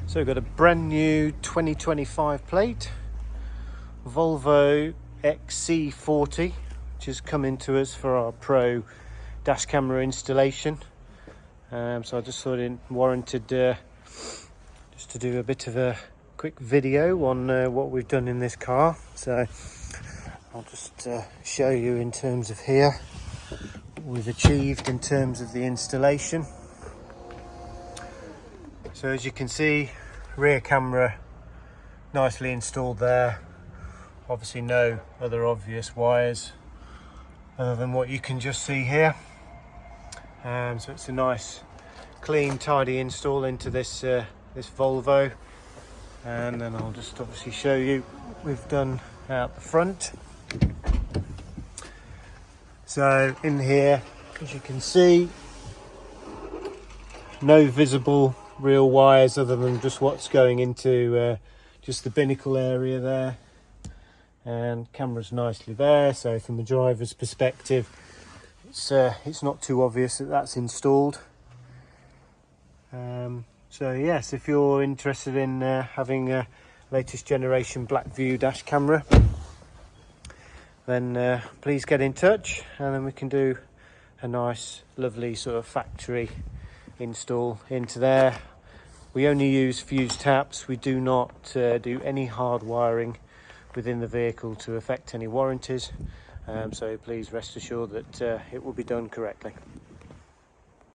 So we've got a brand new 2025 plate, Volvo XC40, which has come into us for our Pro dash camera installation. So I just thought it warranted just to do a bit of a quick video on what we've done in this car. So I'll just show you in terms of here what we've achieved in terms of the installation. So as you can see, rear camera nicely installed there. Obviously no other obvious wires other than what you can just see here. So it's a nice clean tidy install into this this Volvo, and then I'll just obviously show you what we've done out the front. So in here, as you can see, no visible real wires other than just what's going into just the binnacle area there, and camera's nicely there, so from the driver's perspective it's not too obvious that that's installed. So yes, if you're interested in having a latest generation BlackVue dash camera, then please get in touch, and then we can do a nice lovely sort of factory install into there. We only use fuse taps. We do not do any hard wiring within the vehicle to affect any warranties, so please rest assured that it will be done correctly.